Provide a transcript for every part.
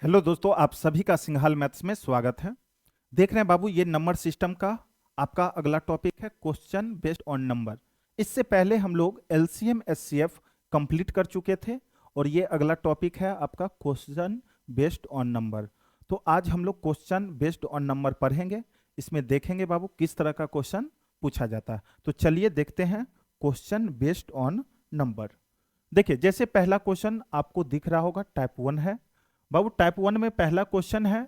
Hello दोस्तों, आप सभी का सिंघाल मैथ्स में स्वागत है। देख रहे हैं बाबू, ये नंबर सिस्टम का आपका अगला टॉपिक है क्वेश्चन बेस्ड ऑन नंबर। इससे पहले हम लोग एलसीएम एचसीएफ कंप्लीट कर चुके थे और ये अगला टॉपिक है आपका क्वेश्चन बेस्ड ऑन नंबर। तो आज हम लोग क्वेश्चन बेस्ड ऑन नंबर पढ़ेंगे। इसमें देखेंगे बाबू किस तरह का क्वेश्चन पूछा जाता है। तो चलिए देखते हैं क्वेश्चन बेस्ड ऑन नंबर। देखिए, जैसे पहला क्वेश्चन आपको दिख रहा होगा, टाइप 1 है। बाबू टाइप 1 में पहला क्वेश्चन है,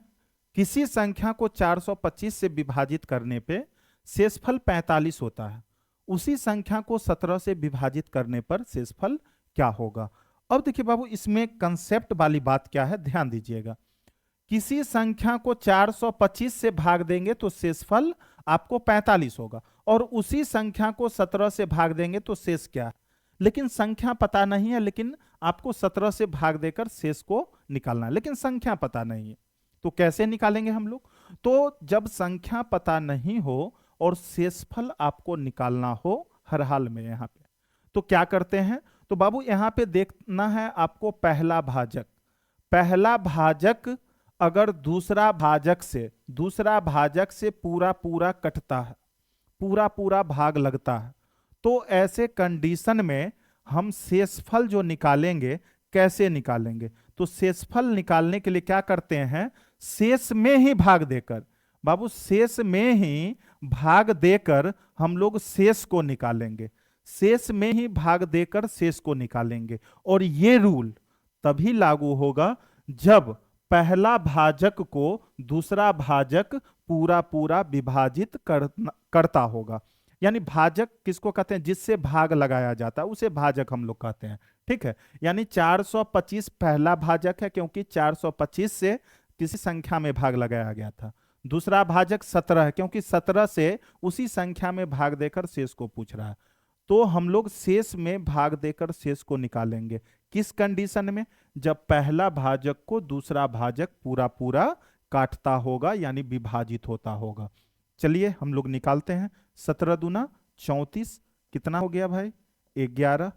किसी संख्या को 425 से विभाजित करने पे शेषफल 45 होता है, उसी संख्या को 17 से विभाजित करने पर शेषफल क्या होगा। अब देखिए बाबू, इसमें कंसेप्ट वाली बात क्या है, ध्यान दीजिएगा। किसी संख्या को 425 से भाग देंगे तो शेषफल आपको 45 होगा, और उसी संख्या को 17 से भाग देंगे तो शेष क्या है। लेकिन संख्या पता नहीं है, लेकिन आपको 17 से भाग देकर शेष को निकालना है, लेकिन संख्या पता नहीं है। तो कैसे निकालेंगे हम लोग? तो जब संख्या पता नहीं हो और शेषफल आपको निकालना हो हर हाल में, यहां पे तो क्या करते हैं। तो बाबू यहां पे देखना है आपको पहला भाजक। पहला भाजक अगर दूसरा भाजक से पूरा पूरा कटता है, पूरा पूरा भाग लगता है, तो ऐसे कंडीशन में हम शेषफल जो निकालेंगे, कैसे निकालेंगे? तो शेषफल निकालने के लिए क्या करते हैं, शेष में ही भाग देकर, बाबू शेष में ही भाग देकर हम लोग शेष को निकालेंगे। शेष में ही भाग देकर शेष को निकालेंगे। और ये रूल तभी लागू होगा जब पहला भाजक को दूसरा भाजक पूरा पूरा विभाजित करता होगा। यानी भाजक किसको कहते हैं? जिससे भाग लगाया जाता है उसे भाजक हम लोग कहते हैं। ठीक है, यानी 425 पहला भाजक है, क्योंकि 425 से किसी संख्या में भाग लगाया गया था। दूसरा भाजक 17 है, क्योंकि 17 से उसी संख्या में भाग देकर शेष को पूछ रहा है। तो हम लोग शेष में भाग देकर शेष को निकालेंगे। किस कंडीशन में? जब पहला भाजक को दूसरा भाजक पूरा पूरा काटता होगा, यानी विभाजित होता होगा। चलिए हम लोग निकालते हैं। 17 दूना 34, कितना हो गया भाई? 11।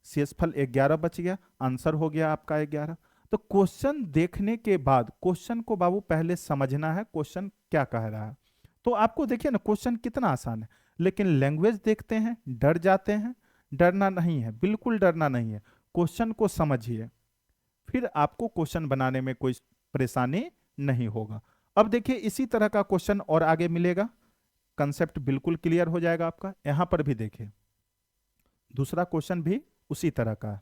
शेषफल 11 बच गया, आंसर हो गया आपका 11। तो क्वेश्चन देखने के बाद क्वेश्चन को बाबू पहले समझना है, क्वेश्चन क्या कह रहा है। तो आपको देखिए ना, क्वेश्चन कितना आसान है, लेकिन लैंग्वेज देखते हैं डर जाते हैं। डरना नहीं है, बिल्कुल डरना नहीं है। क्वेश्चन को समझिए, फिर आपको क्वेश्चन बनाने में कोई परेशानी नहीं होगा। अब देखिए, इसी तरह का क्वेश्चन और आगे मिलेगा, कंसेप्ट बिल्कुल क्लियर हो जाएगा आपका। यहां पर भी देखिए, दूसरा क्वेश्चन भी उसी तरह का है।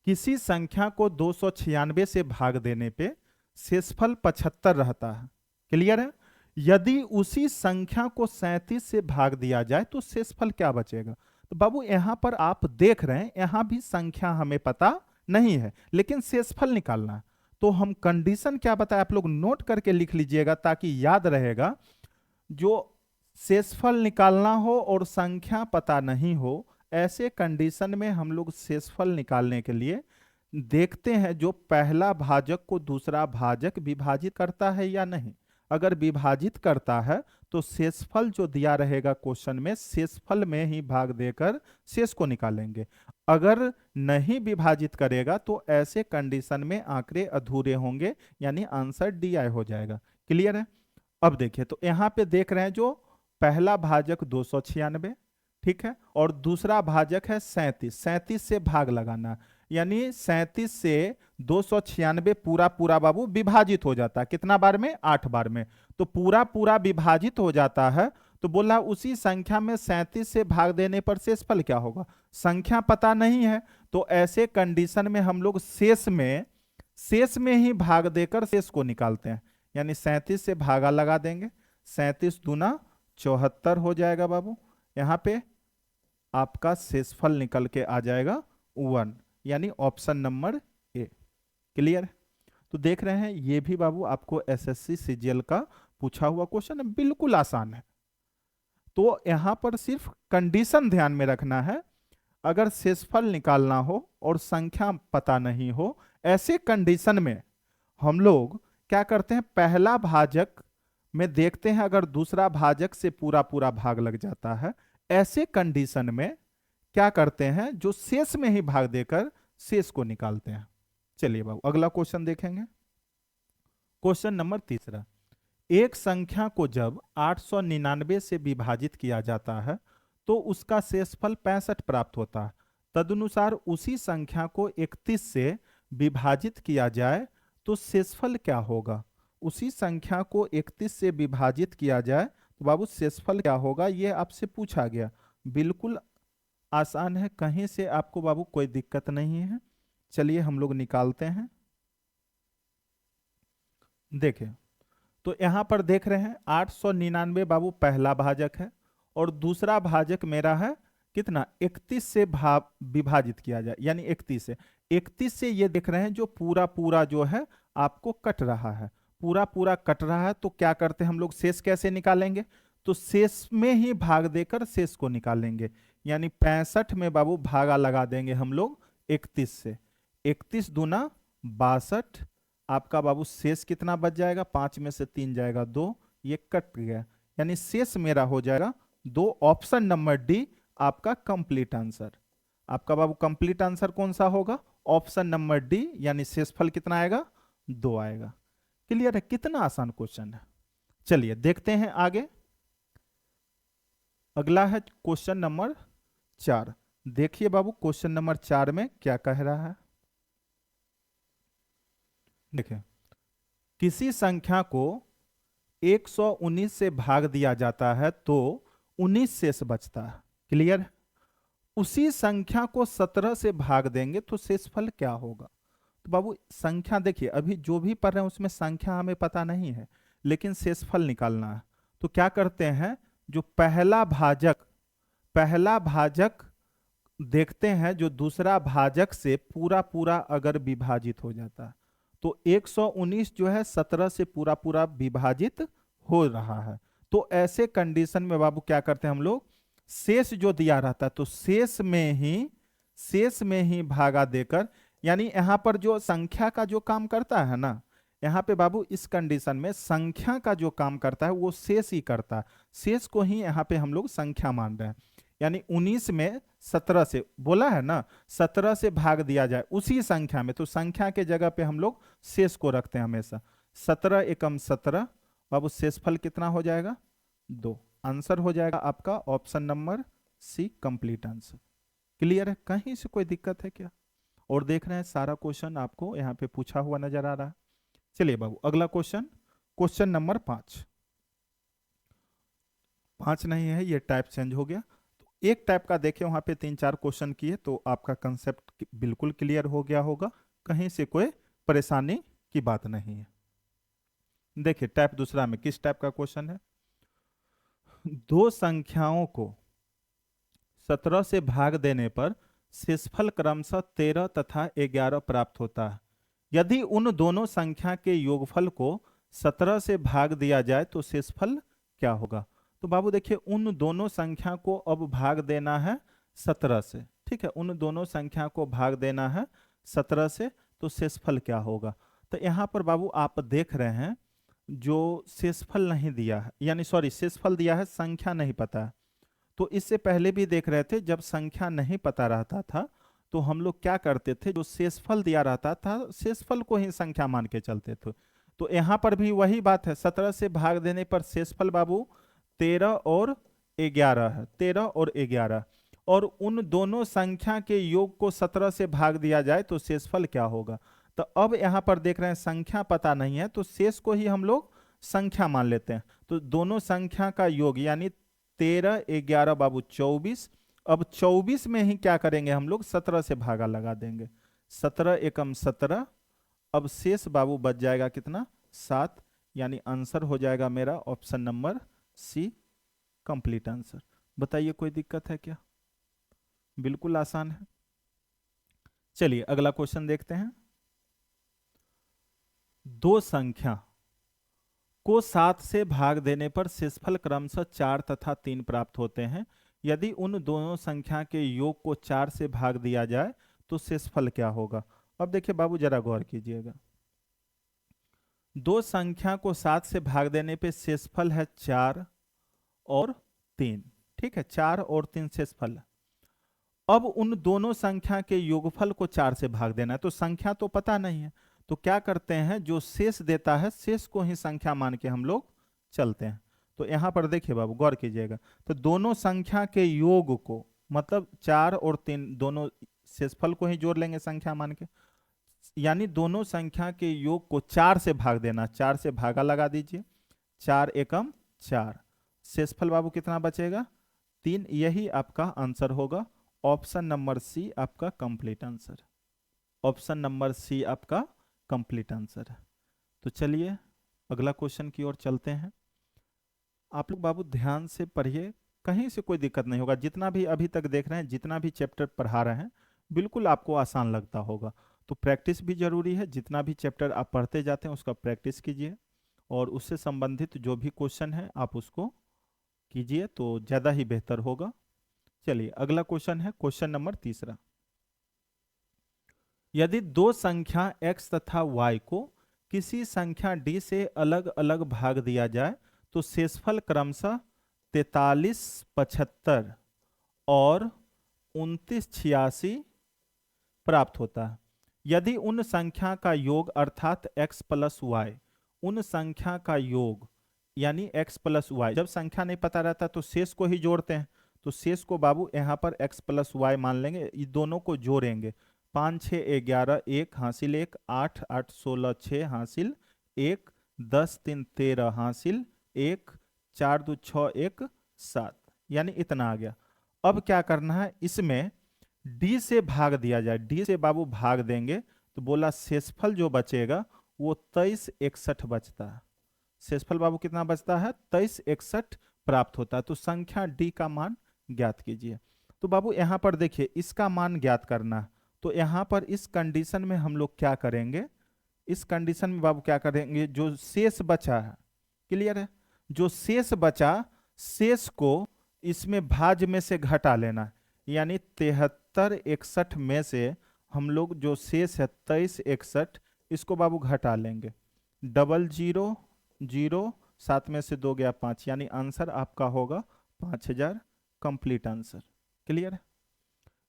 किसी संख्या को 296 से भाग देने पे शेषफल 75 रहता है। क्लियर है? यदि उसी संख्या को 37 से भाग दिया जाए तो शेषफल क्या बचेगा? तो बाबू यहां पर आप देख रहे हैं, यहां भी संख्या हमें पता नहीं है, लेकिन शेषफल निकालना है। तो हम कंडीशन क्या बताए, आप लोग नोट करके लिख लीजिएगा ताकि याद रहेगा। जो शेषफल निकालना हो और संख्या पता नहीं हो, ऐसे कंडीशन में हम लोग शेषफल निकालने के लिए देखते हैं जो पहला भाजक को दूसरा भाजक विभाजित करता है या नहीं। अगर विभाजित करता है तो शेषफल जो दिया रहेगा क्वेश्चन में, शेषफल में ही भाग देकर शेष को निकालेंगे। अगर नहीं विभाजित करेगा तो ऐसे कंडीशन में आंकड़े अधूरे होंगे, यानी आंसर डी आई हो जाएगा। क्लियर है? अब देखिए, तो यहां पे देख रहे हैं जो पहला भाजक 296, ठीक है, और दूसरा भाजक है 37। 37 से भाग लगाना, यानी 37 से 296 पूरा पूरा बाबू विभाजित हो जाता है। कितना बार में? 8 बार में। तो पूरा पूरा विभाजित हो जाता है। तो बोला उसी संख्या में 37 से भाग देने पर शेषफल क्या होगा। संख्या पता नहीं है, तो ऐसे कंडीशन में हम लोग शेष में ही भाग देकर शेष को निकालते हैं। यानी 37 से भागा लगा देंगे, 37 दूना 74 हो जाएगा बाबू। यहां पे आपका शेषफल निकल के आ जाएगा 1, यानी ऑप्शन नंबर ए। क्लियर? तो देख रहे हैं, ये भी बाबू आपको एसएससी सीजीएल का पूछा हुआ क्वेश्चन है, बिल्कुल आसान है। तो यहां पर सिर्फ कंडीशन ध्यान में रखना है। अगर शेषफल निकालना हो और संख्या पता नहीं हो, ऐसे कंडीशन में हम लोग क्या करते हैं, पहला भाजक में देखते हैं अगर दूसरा भाजक से पूरा पूरा भाग लग जाता है, ऐसे कंडीशन में क्या करते हैं, जो शेष में ही भाग देकर शेष को निकालते हैं। चलिए बाबू अगला क्वेश्चन देखेंगे। क्वेश्चन नंबर तीसरा, एक संख्या को जब 899 से विभाजित किया जाता है तो उसका शेषफल 65 प्राप्त होता है। तदनुसार उसी संख्या को 31 से विभाजित किया जाए तो शेषफल क्या होगा। उसी संख्या को 31 से विभाजित किया जाए तो बाबू शेषफल क्या होगा, ये आपसे पूछा गया। बिल्कुल आसान है, कहीं से आपको बाबू कोई दिक्कत नहीं है। चलिए हम लोग निकालते हैं। देखिए तो यहां पर देख रहे हैं 899 बाबू पहला भाजक है और दूसरा भाजक मेरा है कितना, 31 से विभाजित किया जाए, यानी 31 से ये देख रहे हैं जो पूरा पूरा जो है आपको कट रहा है, पूरा पूरा कट रहा है। तो क्या करते हैं हम लोग, शेष कैसे निकालेंगे, तो शेष में ही भाग देकर शेष को निकालेंगे। यानी 65 में बाबू भागा लगा देंगे हम लोग 31 से, 31 दूना 62, आपका बाबू शेष कितना बच जाएगा, 5 में से 3 जाएगा 2, ये कट गया, यानी शेष मेरा हो जाएगा 2। ऑप्शन नंबर डी आपका कंप्लीट आंसर। आपका बाबू कंप्लीट आंसर कौन सा होगा, ऑप्शन नंबर डी, यानी शेषफल कितना आएगा, 2 आएगा। क्लियर है, कितना आसान क्वेश्चन है। चलिए देखते हैं आगे। अगला है क्वेश्चन नंबर 4। देखिए बाबू क्वेश्चन नंबर 4 में क्या कह रहा है। देखिए, किसी संख्या को 119 से भाग दिया जाता है तो 19 शेष बचता है। क्लियर। उसी संख्या को 17 से भाग देंगे तो शेषफल क्या होगा। तो बाबू संख्या देखिए, अभी जो भी पढ़ रहे हैं उसमें संख्या हमें पता नहीं है, लेकिन शेषफल निकालना है। तो क्या करते हैं, जो पहला भाजक देखते हैं, जो दूसरा भाजक से पूरा पूरा अगर विभाजित हो जाता है तो 119 जो है 17 से पूरा पूरा विभाजित हो रहा है। तो ऐसे कंडीशन में बाबू क्या करते हैं हम लोग, शेष जो दिया रहता है तो शेष में ही भागा देकर, यानी यहां पर जो संख्या का जो काम करता है ना, यहां पे बाबू इस कंडीशन में संख्या का जो काम करता है वो शेष ही करता है। शेष को ही यहां पे हम लोग संख्या मान रहे हैं। यानी 19 में 17 से बोला है ना, 17 से भाग दिया जाए उसी संख्या में, तो संख्या के जगह पे हम लोग शेष को रखते हैं हमेशा। 17 एकम 17, बाबू शेषफल कितना हो जाएगा, 2। आंसर हो जाएगा आपका option number C, complete answer. Clear है, कहीं से कोई दिक्कत है क्या। और देख रहे हैं सारा क्वेश्चन आपको यहाँ पे पूछा हुआ नजर आ रहा है। चलिए बाबू अगला क्वेश्चन, क्वेश्चन नंबर 5 नहीं है, ये टाइप चेंज हो गया। तो एक टाइप का देखे वहां पे 3-4 क्वेश्चन किए तो आपका कंसेप्ट बिल्कुल क्लियर हो गया होगा, कहीं से कोई परेशानी की बात नहीं है। देखिए टाइप दूसरा में किस टाइप का क्वेश्चन है, दो संख्याओं को 17 से भाग देने पर शेषफल क्रमशः 13 तथा 11 प्राप्त होता है। यदि उन दोनों संख्या के योगफल को 17 से भाग दिया जाए तो शेषफल क्या होगा। तो बाबू देखिए, उन दोनों संख्या को अब भाग देना है 17 से, ठीक है, उन दोनों संख्या को भाग देना है 17 से, तो शेषफल क्या होगा। तो यहाँ पर बाबू आप देख रहे हैं जो शेषफल नहीं दिया है, यानी सॉरी शेषफल दिया है, संख्या नहीं पता है। तो इससे पहले भी देख रहे थे, जब संख्या नहीं पता रहता था तो हम लोग क्या करते थे, जो शेषफल दिया रहता था शेषफल को ही संख्या मान के चलते थे। तो यहाँ पर भी वही बात है, 17 से भाग देने पर शेषफल बाबू 13 और 11 है, 13 और 11, और उन दोनों संख्या के योग को 17 से भाग दिया जाए तो शेषफल क्या होगा। तो अब यहाँ पर देख रहे हैं संख्या पता नहीं है तो शेष को ही हम लोग संख्या मान लेते हैं। तो दोनों संख्या का योग यानी 13 11 बाबू 24, अब 24 में ही क्या करेंगे हम लोग, 17 से भागा लगा देंगे, 17 एकम 17, अब शेष बाबू बच जाएगा कितना, 7, यानी आंसर हो जाएगा मेरा option number C, complete answer. बताइए कोई दिक्कत है क्या, बिल्कुल आसान है। चलिए अगला क्वेश्चन देखते हैं। दो संख्या को 7 से भाग देने पर शेषफल क्रमशः 4 तथा 3 प्राप्त होते हैं। यदि उन दोनों संख्या के योग को 4 से भाग दिया जाए तो शेषफल क्या होगा। अब देखिए बाबू जरा गौर कीजिएगा, दो संख्या को 7 से भाग देने पे शेषफल है 4 और 3, ठीक है, 4 और 3 शेषफल। अब उन दोनों संख्या के योगफल को 4 से भाग देना है, तो संख्या तो पता नहीं है, तो तो क्या करते हैं, जो शेष देता है शेष को ही संख्या मान के हम लोग चलते हैं। तो यहां पर देखिए बाबू गौर कीजिएगा, तो दोनों संख्या के योग को, मतलब 4 और 3 दोनों शेषफल को ही जोड़ लेंगे संख्या मान के, यानी दोनों संख्या के योग को 4 से भाग देना, 4 से भागा लगा दीजिए, 4 एकम 4, शेषफल बाबू कितना बचेगा 3। यही आपका आंसर होगा। ऑप्शन नंबर सी आपका complete answer, option number C आपका कंप्लीट आंसर है। तो चलिए अगला क्वेश्चन की ओर चलते हैं। आप लोग बाबू ध्यान से पढ़िए, कहीं से कोई दिक्कत नहीं होगा। जितना भी अभी तक देख रहे हैं, जितना भी चैप्टर पढ़ा रहे हैं, बिल्कुल आपको आसान लगता होगा। तो प्रैक्टिस भी जरूरी है, जितना भी चैप्टर आप पढ़ते जाते हैं उसका प्रैक्टिस कीजिए, और उससे संबंधित जो भी क्वेश्चन है आप उसको कीजिए, तो ज़्यादा ही बेहतर होगा। चलिए अगला क्वेश्चन है क्वेश्चन नंबर 3। यदि दो संख्या x तथा y को किसी संख्या d से अलग अलग भाग दिया जाए तो शेषफल क्रमशः 43, 75 और 29, 86 प्राप्त होता है। यदि उन संख्या का योग अर्थात x प्लस वाई, उन संख्या का योग यानी x प्लस वाई, जब संख्या नहीं पता रहता तो शेष को ही जोड़ते हैं, तो शेष को बाबू यहाँ पर x प्लस वाई मान लेंगे, ये दोनों को जोड़ेंगे। 5, 6, 11, 1 हासिल 1, 8, 8, 16, 6 हासिल 1, 10, 3, 13 हासिल 1, 4, 2, 6, 1, 7, यानी इतना आ गया। अब क्या करना है, इसमें d से भाग दिया जाए, d से बाबू भाग देंगे तो बोला शेषफल जो बचेगा वो 23, 61 बचता है। शेषफल बाबू कितना बचता है 23, 61 प्राप्त होता है। तो संख्या d का मान ज्ञात कीजिए। तो बाबू यहाँ पर देखिए इसका मान ज्ञात करना है, तो यहाँ पर इस कंडीशन में हम लोग क्या करेंगे, इस कंडीशन में बाबू क्या करेंगे, जो शेष बचा है, क्लियर है, जो शेष बचा शेष को इसमें भाज्य में से घटा लेना, यानी 73, 61 में से हम लोग जो शेष है 23, 61 इसको बाबू घटा लेंगे। 000 0, 7 में से 2 गया 5, यानी आंसर आपका होगा 5000, कंप्लीट आंसर। क्लियर है।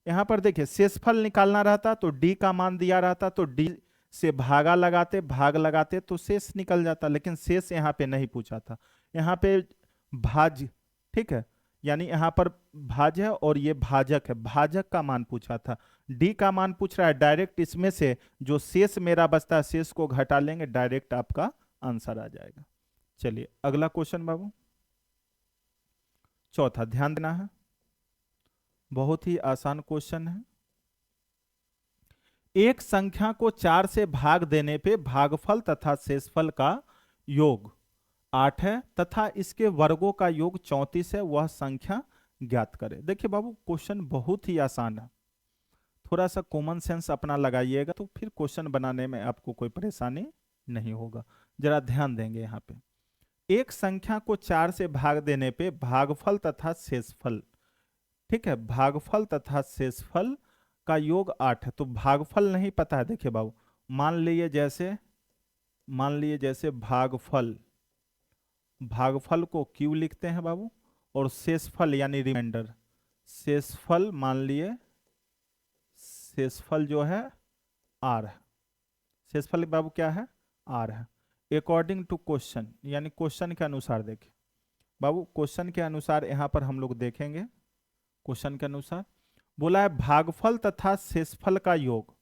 यहाँ पर देखिए शेषफल निकालना रहता तो d का मान दिया रहता तो d से भागा लगाते, भाग लगाते तो शेष निकल जाता, लेकिन शेष यहाँ पे नहीं पूछा था, यहाँ पे भाज्य, ठीक है, यानी यहाँ पर भाज्य है और ये भाजक है, भाजक का मान पूछा था। d का मान पूछ रहा है, डायरेक्ट इसमें से जो शेष मेरा बचता है शेष को घटा लेंगे, डायरेक्ट आपका आंसर आ जाएगा। चलिए अगला क्वेश्चन बाबू, चौथा, ध्यान देना है, बहुत ही आसान क्वेश्चन है। एक संख्या को 4 से भाग देने पे भागफल तथा शेषफल का योग 8 है तथा इसके वर्गों का योग 34 है, वह संख्या ज्ञात करें। देखिए बाबू क्वेश्चन बहुत ही आसान है, थोड़ा सा कॉमन सेंस अपना लगाइएगा तो फिर क्वेश्चन बनाने में आपको कोई परेशानी नहीं होगा। जरा ध्यान देंगे यहाँ पे, एक संख्या को 4 से भाग देने पे भागफल तथा शेषफल, ठीक है, भागफल तथा शेषफल का योग 8 है, तो भागफल नहीं पता है। देखिए बाबू मान लिए जैसे भागफल, भागफल को क्यू लिखते हैं बाबू, और शेषफल यानी रिमाइंडर, शेषफल मान लिए, शेषफल जो है आर है, शेषफल बाबू क्या है आर है। अकॉर्डिंग टू क्वेश्चन, यानी क्वेश्चन के अनुसार देखिए बाबू, क्वेश्चन के अनुसार यहां पर हम लोग देखेंगे, क्वेश्चन के अनुसार बोला है भागफल तथा शेषफल का योग,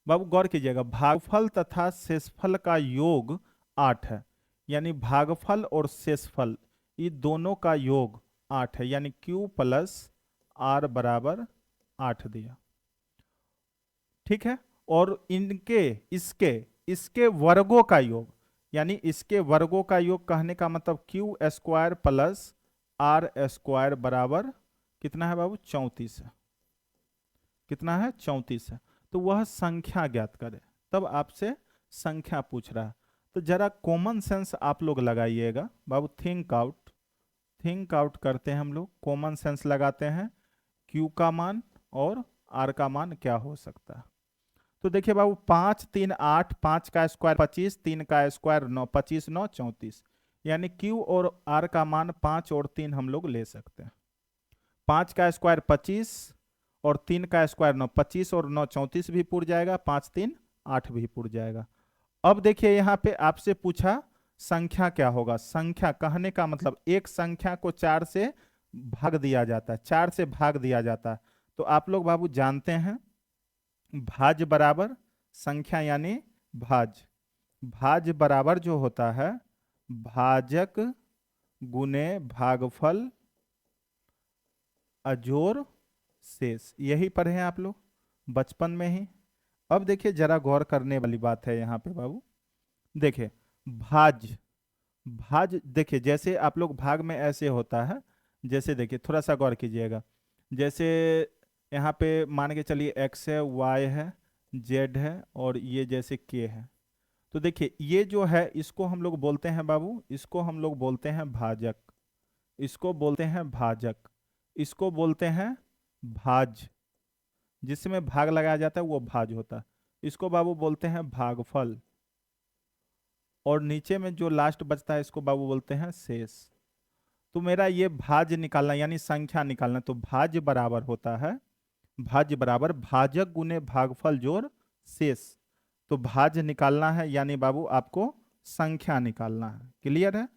बाबू गौर कीजिएगा, भागफल तथा शेषफल का योग 8 है, यानी भागफल और शेषफल ये दोनों का योग 8 है, यानी Q प्लस R बराबर 8 दिया, ठीक है। और इसके वर्गों का योग, यानी इसके वर्गों का योग कहने का मतलब Q square plus R square बराबर कितना है बाबू 34 है, कितना है 34 है। तो वह संख्या ज्ञात करे, तब आपसे संख्या पूछ रहा है, तो जरा कॉमन सेंस आप लोग लगाइएगा बाबू, थिंक आउट करते हैं हम लोग, कॉमन सेंस लगाते हैं, क्यू का मान और आर का मान क्या हो सकता है। तो देखिए बाबू 5, 3, 8, 5 का स्क्वायर 25, 3 का स्क्वायर 9, 25, 9, 34, यानी क्यू और आर का मान 5 और 3 हम लोग ले सकते हैं। 5 का स्क्वायर 25 और 3 का स्क्वायर 9, 25 और 9 34 भी पुर जाएगा, 5, 3, 8 भी पुर जाएगा। अब देखिए यहाँ पे आपसे पूछा संख्या क्या होगा। संख्या कहने का मतलब एक संख्या को 4 से भाग दिया जाता है, 4 से भाग दिया जाता है। तो आप लोग बाबू जानते हैं भाज बराबर संख्या यानी भाज। भाज बराबर जो होता है भाजक गुने भागफल अजोर शेष। यही पढ़े हैं आप लोग बचपन में ही। अब देखिए जरा गौर करने वाली बात है यहाँ पे बाबू। देखिए भाज, भाज देखिए जैसे आप लोग भाग में ऐसे होता है, जैसे देखिए थोड़ा सा गौर कीजिएगा। जैसे यहाँ पे मान के चलिए एक्स है, वाई है, जेड है और ये जैसे के है। तो देखिए ये जो है इसको हम लोग बोलते हैं बाबू, इसको हम लोग बोलते हैं भाजक, इसको बोलते हैं भाजक, इसको बोलते हैं भाज। जिसमें भाग लगाया जाता है वो भाज होता है। इसको बाबू बोलते हैं भागफल। और नीचे में जो लास्ट बचता है इसको बाबू बोलते हैं शेष। तो मेरा ये भाज निकालना यानी संख्या निकालना, तो भाज बराबर होता है, भाज बराबर भाजक गुने भागफल जोड़ शेष। तो भाज निकालना है यानी बाबू आपको संख्या निकालना है। क्लियर है?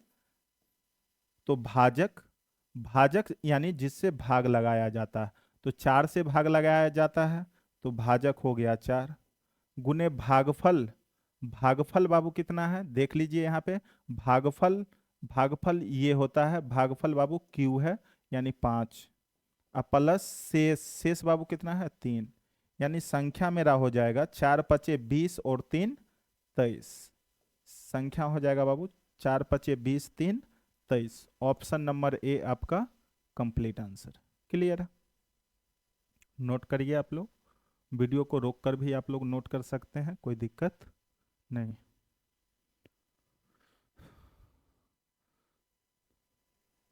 तो भाजक, भाजक यानी जिससे भाग लगाया जाता है, तो 4 से भाग लगाया जाता है तो भाजक हो गया 4, गुने भागफल। भागफल बाबू कितना है देख लीजिए यहाँ पे, भागफल, भागफल ये होता है भागफल बाबू क्यू है यानी 5, अब प्लस शेष, शेष बाबू कितना है 3। यानी संख्या मेरा हो जाएगा 4 पचे 20 और 3 23। संख्या हो जाएगा बाबू 4 पचे 20 3 23। ऑप्शन नंबर ए आपका कंप्लीट आंसर। क्लियर है? नोट करिए आप लोग, वीडियो को रोक कर भी आप लोग नोट कर सकते हैं, कोई दिक्कत नहीं।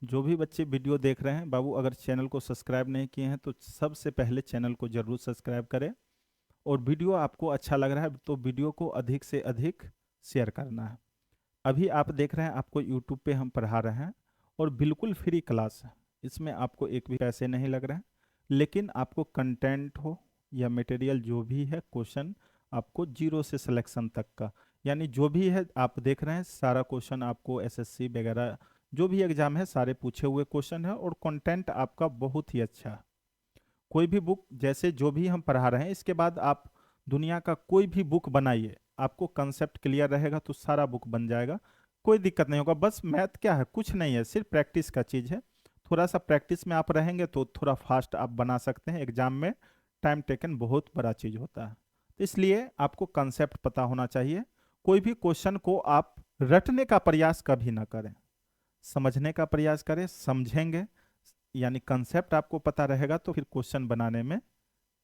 जो भी बच्चे वीडियो देख रहे हैं बाबू, अगर चैनल को सब्सक्राइब नहीं किए हैं तो सबसे पहले चैनल को जरूर सब्सक्राइब करें। और वीडियो आपको अच्छा लग रहा है तो वीडियो को अधिक से अधिक शेयर करना है। अभी आप देख रहे हैं आपको यूट्यूब पे हम पढ़ा रहे हैं और बिल्कुल फ्री क्लास है, इसमें आपको एक भी पैसे नहीं लग रहे हैं। लेकिन आपको कंटेंट हो या मटेरियल जो भी है, क्वेश्चन आपको 0 से सिलेक्शन तक का, यानी जो भी है आप देख रहे हैं सारा क्वेश्चन आपको एसएससी वगैरह जो भी एग्जाम है सारे पूछे हुए क्वेश्चन है। और कंटेंट आपका बहुत ही अच्छा है। कोई भी बुक जैसे जो भी हम पढ़ा रहे हैं इसके बाद आप दुनिया का कोई भी बुक बनाइए, आपको कंसेप्ट क्लियर रहेगा तो सारा बुक बन जाएगा, कोई दिक्कत नहीं होगा। बस मैथ क्या है, कुछ नहीं है, सिर्फ प्रैक्टिस का चीज़ है। थोड़ा सा प्रैक्टिस में आप रहेंगे तो थोड़ा फास्ट आप बना सकते हैं। एग्जाम में टाइम टेकन बहुत बड़ा चीज़ होता है, तो इसलिए आपको कंसेप्ट पता होना चाहिए। कोई भी क्वेश्चन को आप रटने का प्रयास कभी ना करें, समझने का प्रयास करें। समझेंगे यानी कंसेप्ट आपको पता रहेगा तो फिर क्वेश्चन बनाने में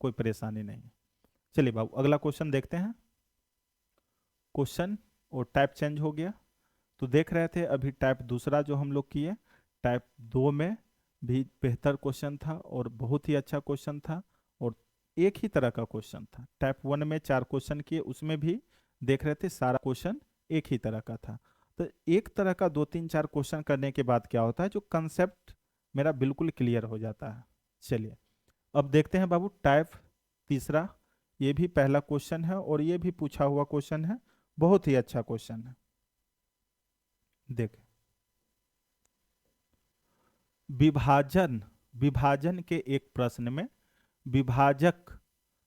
कोई परेशानी नहीं। चलिए बाबू अगला क्वेश्चन देखते हैं। क्वेश्चन और टाइप चेंज हो गया, तो देख रहे थे अभी टाइप दूसरा जो हम लोग किए, टाइप 2 में भी बेहतर क्वेश्चन था और बहुत ही अच्छा क्वेश्चन था और एक ही तरह का क्वेश्चन था। टाइप 1 में 4 क्वेश्चन किए, उसमें भी देख रहे थे सारा क्वेश्चन एक ही तरह का था। तो एक तरह का 2 3 4 क्वेश्चन करने के बाद क्या होता है, जो कंसेप्ट मेरा बिल्कुल क्लियर हो जाता है। चलिए अब देखते हैं बाबू टाइप तीसरा। ये भी पहला क्वेश्चन है और ये भी पूछा हुआ क्वेश्चन है, बहुत ही अच्छा क्वेश्चन है। देखें विभाजन, विभाजन के एक प्रश्न में विभाजक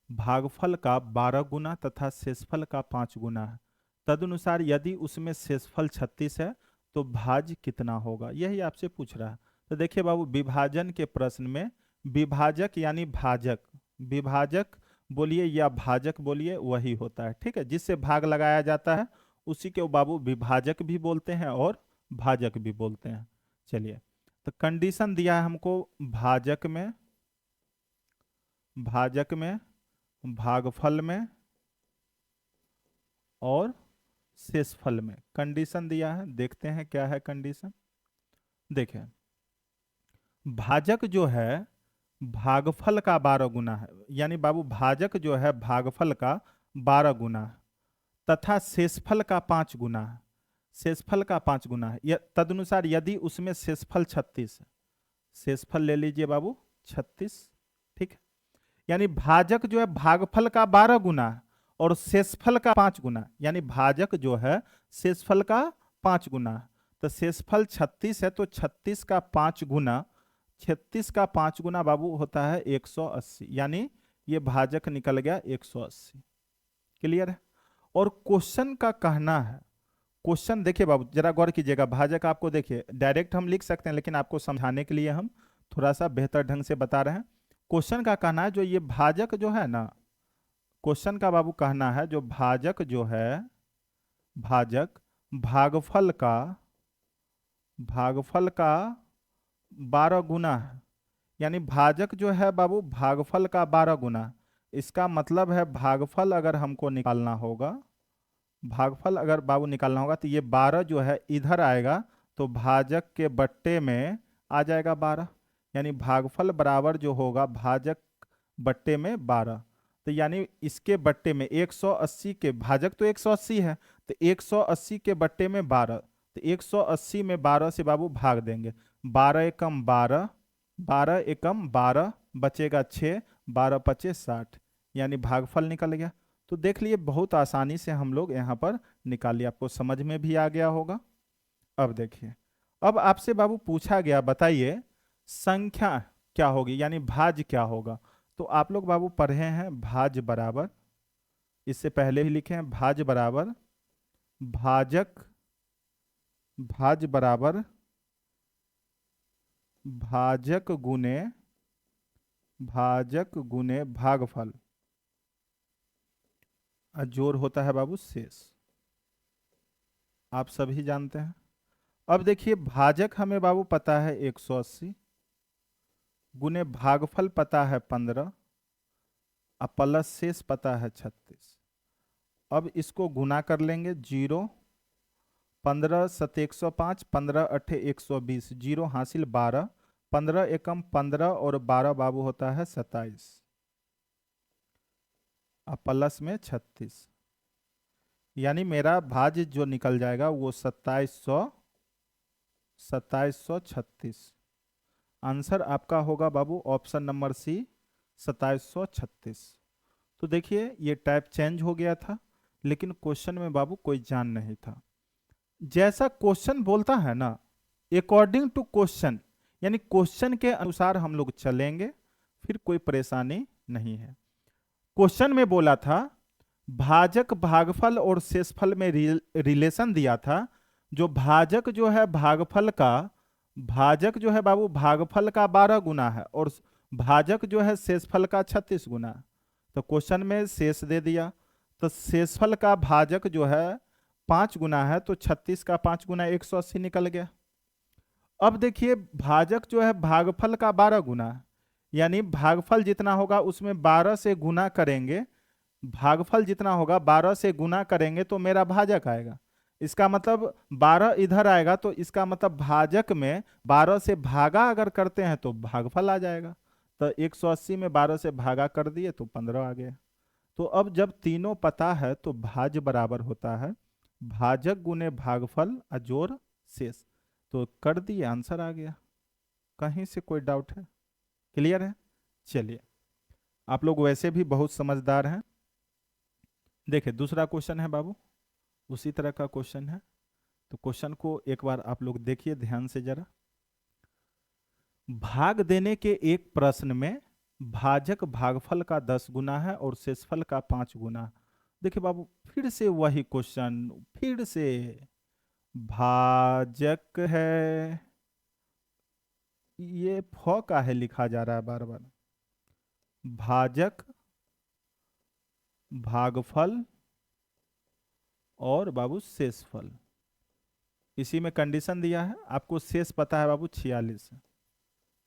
भागफल का 12 गुना तथा शेषफल का 5 गुना है, तदनुसार यदि उसमें शेषफल 36 है तो भाज्य कितना होगा, यही आपसे पूछ रहा है। तो देखिए बाबू विभाजन के प्रश्न में विभाजक यानी भाजक, विभाजक बोलिए या भाजक बोलिए वही होता है, ठीक है। जिससे भाग लगाया जाता है उसी के बाबू विभाजक भी बोलते हैं और भाजक भी बोलते हैं। चलिए तो कंडीशन दिया है हमको भाजक में, भाजक में, भागफल में और शेषफल में कंडीशन दिया है। देखते हैं क्या है कंडीशन। देखें भाजक जो है भागफल का 12 गुना है, यानी बाबू भाजक जो है भागफल का 12 गुना है तथा शेषफल का 5 गुना है, शेषफल का 5 गुना है। तदनुसार यदि उसमें शेषफल 36 है, शेषफल ले लीजिए बाबू 36, ठीक है। यानी भाजक जो है भागफल का 12 गुना है और शेषफल का 5 गुना, यानी भाजक जो है शेषफल का 5 गुना है। तो शेषफल 36 है, तो 36 का 5 गुना, 36 का 5 गुना बाबू होता है 180, यानी ये भाजक निकल गया 180। क्लियर है। और क्वेश्चन का कहना है, क्वेश्चन देखिए बाबू जरा गौर कीजिएगा, भाजक आपको देखिए डायरेक्ट हम लिख सकते हैं, लेकिन आपको समझाने के लिए हम थोड़ा सा बेहतर ढंग से बता रहे हैं। क्वेश्चन का कहना है जो ये भाजक जो है ना, क्वेश्चन का बाबू कहना है जो भाजक जो है, भाजक भागफल का 12 गुना है, यानी भाजक जो है बाबू भागफल का 12 गुना। इसका मतलब है भागफल अगर हमको निकालना होगा, भागफल अगर बाबू निकालना होगा तो ये 12 जो है इधर आएगा, तो भाजक के बट्टे में आ जाएगा 12, यानी भागफल बराबर जो होगा भाजक बट्टे में 12। तो यानी इसके बट्टे में 180 के, भाजक तो 180 है, तो 180 के बट्टे में 12, तो 180 में 12 से बाबू भाग देंगे, 12 एकम 12, 12 एकम 12, बचेगा 6, 12 पचे 60, यानी भागफल निकल गया। तो देख लिए बहुत आसानी से हम लोग यहाँ पर निकाल लिया, आपको समझ में भी आ गया होगा। अब देखिए, अब आपसे बाबू पूछा गया बताइए संख्या क्या होगी, यानी भाज्य क्या होगा। तो आप लोग बाबू पढ़े हैं भाज्य बराबर, इससे पहले भी लिखे हैं भाज्य बराबर भाज्य बराबर भाजक गुने भागफल, और जोड़ होता है बाबू शेष, आप सभी जानते हैं। अब देखिए भाजक हमें बाबू पता है 180, गुने भागफल पता है 15, और प्लस शेष पता है 36। अब इसको गुना कर लेंगे, 0, 15 7 105, 15 8 120, 0 हासिल 12, 15 एकम 15 और 12 बाबू होता है 27, और प्लस में 36, यानी मेरा भाज्य जो निकल जाएगा वो 2736। आंसर आपका होगा बाबू ऑप्शन नंबर सी 2736। तो देखिए ये टाइप चेंज हो गया था, लेकिन क्वेश्चन में बाबू कोई जान नहीं था। जैसा क्वेश्चन बोलता है ना, अकॉर्डिंग टू क्वेश्चन, यानी क्वेश्चन के अनुसार हम लोग चलेंगे, फिर कोई परेशानी नहीं है। क्वेश्चन में बोला था भाजक भागफल और शेषफल में रिलेशन दिया था, जो भाजक जो है भागफल का, भाजक जो है बाबू भागफल का 12 गुना है, और भाजक जो है शेषफल का 36 गुना है। तो क्वेश्चन में शेष दे दिया, तो शेषफल का भाजक जो है 5 गुना है, तो 36 का 5 गुना 180 निकल गया। अब देखिए भाजक जो है भागफल का 12 गुना है, यानी भागफल जितना होगा उसमें 12 से गुना करेंगे, भागफल जितना होगा 12 से गुना करेंगे तो मेरा भाजक आएगा। इसका मतलब 12 इधर आएगा, तो इसका मतलब भाजक में 12 से भागा अगर करते हैं तो भागफल आ जाएगा। तो 180 में 12 से भागा कर दिए तो 15 आ गया। तो अब जब तीनों पता है तो भाज्य बराबर होता है भाजक गुने भागफल अजोड़ शेष, तो कर दिए आंसर आ गया। कहीं से कोई डाउट है? क्लियर है? चलिए, आप लोग वैसे भी बहुत समझदार हैं। देखिए दूसरा क्वेश्चन है बाबू, उसी तरह का क्वेश्चन है, तो क्वेश्चन को एक बार आप लोग देखिए ध्यान से जरा। भाग देने के एक प्रश्न में भाजक भागफल का 10 गुना है और शेषफल का 5 गुना। देखिए बाबू फिर से वही क्वेश्चन, फिर से भाजक है, ये फ का है लिखा जा रहा है बार बार, भाजक भागफल और बाबू शेषफल, इसी में कंडीशन दिया है। आपको शेष पता है बाबू 46,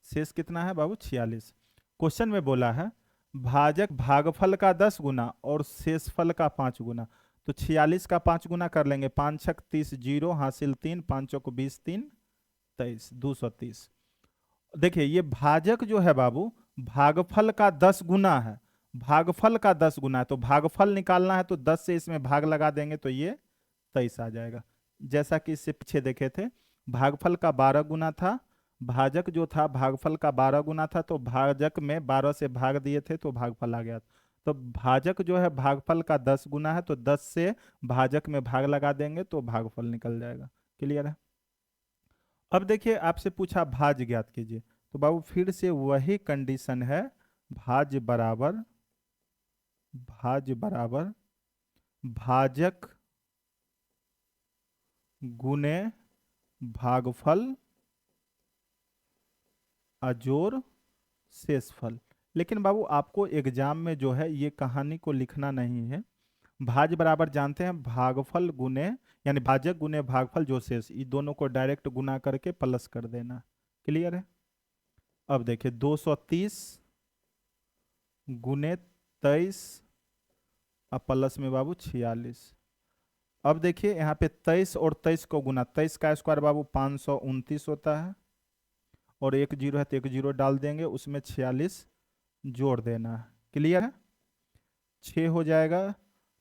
शेष कितना है बाबू 46। क्वेश्चन में बोला है भाजक भागफल का 10 गुना और शेषफल का 5 गुना, तो 46 का 5 गुना कर लेंगे, 5 छक 30, 0 हासिल 3, 5 चौक 20, 3 23, 230। देखिए ये भाजक जो है बाबू भागफल का 10 गुना है, भागफल का 10 गुना है, तो भागफल निकालना है तो 10 से इसमें भाग लगा देंगे तो ये 23 आ जाएगा। जैसा कि इससे पीछे देखे थे भागफल का 12 गुना था, भाजक जो था भागफल का 12 गुना था, तो भाजक में 12 से भाग दिए थे तो भागफल आ गया। तो भाजक जो है भागफल का 10 गुना है, तो 10 से भाजक में भाग लगा देंगे तो भागफल निकल जाएगा। क्लियर है। अब देखिए आपसे पूछा भाज्य ज्ञात कीजिए, तो बाबू फिर से वही कंडीशन है, भाज्य बराबर भाजक गुने भागफल अजोर शेषफल। लेकिन बाबू आपको एग्जाम में जो है ये कहानी को लिखना नहीं है। भाज्य बराबर जानते हैं भागफल गुने, यानी भाजक गुने भागफल जो शेष, ये दोनों को डायरेक्ट गुना करके प्लस कर देना। क्लियर है। अब देखिए 230 गुने 23 अब प्लस में बाबू 46। अब देखिए यहाँ पे 23 और 23 को गुना, 23 का स्क्वायर बाबू 529 होता है, और एक जीरो है तो एक जीरो डाल देंगे, उसमें 46 जोड़ देना है। क्लियर है। 6 हो जाएगा,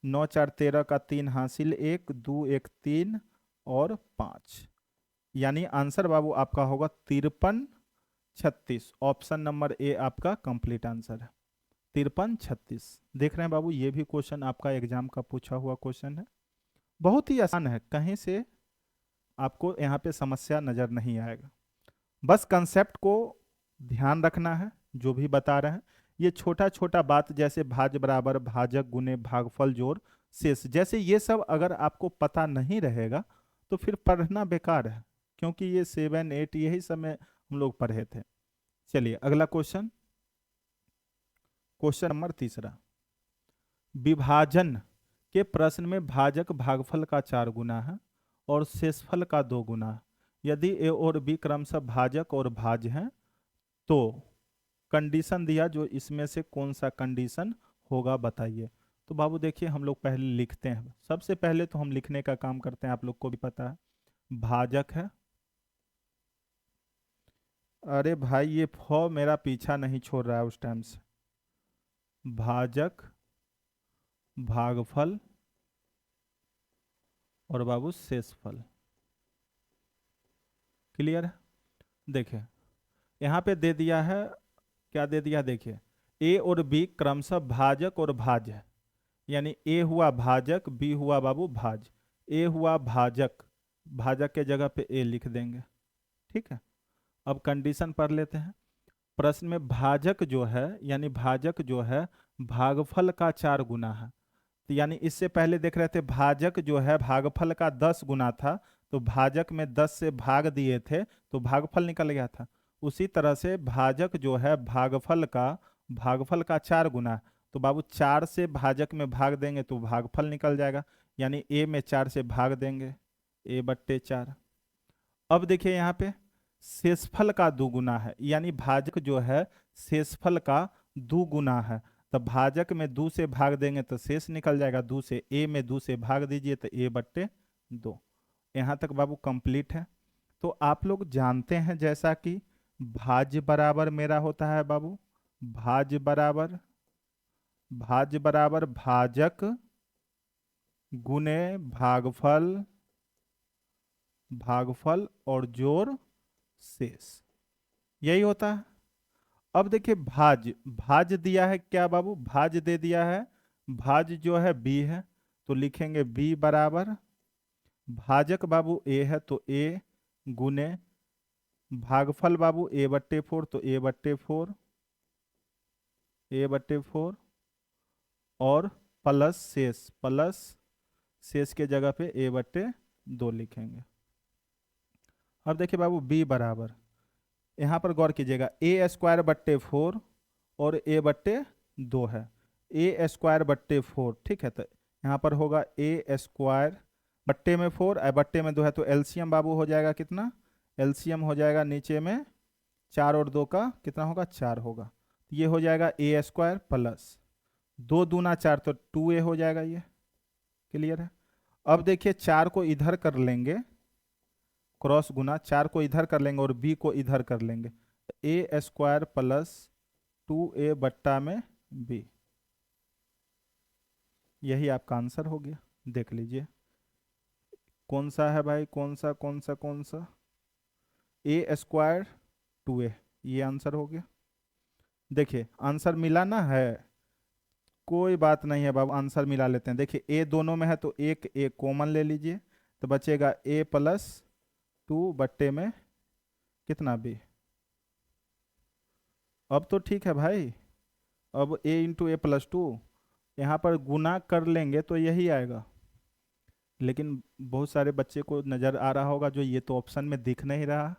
9 4 13 का 3 हासिल, 1 2 1 3 और 5, यानी आंसर बाबू आपका होगा 53 36। ऑप्शन नंबर ए आपका कंप्लीट आंसर है, 53 36। देख रहे हैं बाबू, ये भी क्वेश्चन आपका एग्जाम का पूछा हुआ क्वेश्चन है, बहुत ही आसान है, कहीं से आपको यहाँ पे समस्या नजर नहीं आएगा। बस कंसेप्ट को ध्यान रखना है, जो भी बता रहे हैं ये छोटा छोटा बात, जैसे भाज्य बराबर भाजक गुने भागफल जोड़ शेष, जैसे ये सब अगर आपको पता नहीं रहेगा तो फिर पढ़ना बेकार है, क्योंकि ये 7 8 यही सब में हम लोग पढ़े थे। चलिए अगला क्वेश्चन, क्वेश्चन नंबर तीसरा। विभाजन के प्रश्न में भाजक भागफल का 4 गुना है और शेषफल का 2 गुना है। यदि ए और बी क्रमशः भाजक और भाज्य हैं तो कंडीशन दिया, जो इसमें से कौन सा कंडीशन होगा बताइए। तो बाबू देखिए हम लोग पहले लिखते हैं, सबसे पहले तो हम लिखने का काम करते हैं, आप लोग को भी पता है भाजक है। अरे भाई ये फ मेरा पीछा नहीं छोड़ रहा है उस टाइम से। भाजक भागफल और बाबू शेषफल। क्लियर है। देखिए यहाँ पे दे दिया है, क्या दे दिया देखिए, ए और बी क्रमशः भाजक और भाज्य है, यानी ए हुआ भाजक बी हुआ बाबू भाज, ए हुआ भाजक, भाजक के जगह पे ए लिख देंगे। ठीक है। अब कंडीशन पढ़ लेते हैं। प्रश्न में भाजक जो है, यानी भाजक जो है भागफल का 4 गुना है, तो यानी इससे पहले देख रहे थे भाजक जो है भागफल का 10 गुना था, तो भाजक में 10 से भाग दिए थे तो भागफल निकल गया था। उसी तरह से भाजक जो है भागफल का 4 गुना है, तो बाबू 4 से भाजक में भाग देंगे तो भागफल निकल जाएगा, यानी ए में 4 से भाग देंगे, ए बट्टे 4। अब देखिए यहाँ पे शेषफल का 2 गुना है, यानी भाजक जो है शेषफल का 2 गुना है, तब भाजक में 2 से भाग देंगे तो शेष निकल जाएगा, 2 से ए में 2 से भाग दीजिए तो ए बट्टे 2। यहाँ तक बाबू कंप्लीट है। तो आप लोग जानते हैं जैसा कि भाज्य बराबर मेरा होता है बाबू, भाज्य बराबर भाजक गुने भागफल और जोड़ शेष, यही होता है। अब देखिए भाज्य दिया है क्या बाबू, भाज्य दे दिया है, भाज्य जो है बी है, तो लिखेंगे बी बराबर भाजक बाबू ए है तो ए गुने भागफल बाबू ए बट्टे 4, तो ए बट्टे 4, ए बट्टे 4 और प्लस शेष के जगह पे ए बट्टे 2 लिखेंगे। अब देखिए बाबू बी बराबर, यहाँ पर गौर कीजिएगा, ए स्क्वायर बट्टे 4 और ए बट्टे 2 है, ए स्क्वायर बट्टे 4, ठीक है। तो यहाँ पर होगा ए स्क्वायर बट्टे में 4 बट्टे में 2 है, तो एलसीएम बाबू हो जाएगा कितना, एलसीएम हो जाएगा नीचे में 4 और 2 का कितना होगा, 4 होगा, तो ये हो जाएगा ए स्क्वायर प्लस 2 दूना 4 तो 2a हो जाएगा ये। क्लियर है। अब देखिए 4 को इधर कर लेंगे, क्रॉस गुना 4 को इधर कर लेंगे और b को इधर कर लेंगे, ए स्क्वायर प्लस 2a बट्टा में b, यही आपका आंसर हो गया। देख लीजिए कौन सा है भाई, कौन सा, ए स्क्वायर 2a, ये आंसर हो गया। देखिए आंसर मिला ना है, कोई बात नहीं है बाबू, आंसर मिला लेते हैं। देखिए ए दोनों में है तो एक ए कॉमन ले लीजिए, तो बचेगा ए प्लस 2 बट्टे में कितना बी। अब तो ठीक है भाई, अब ए इंटू ए प्लस 2 यहाँ पर गुना कर लेंगे तो यही आएगा। लेकिन बहुत सारे बच्चे को नज़र आ रहा होगा जो ये तो ऑप्शन में दिख नहीं रहा,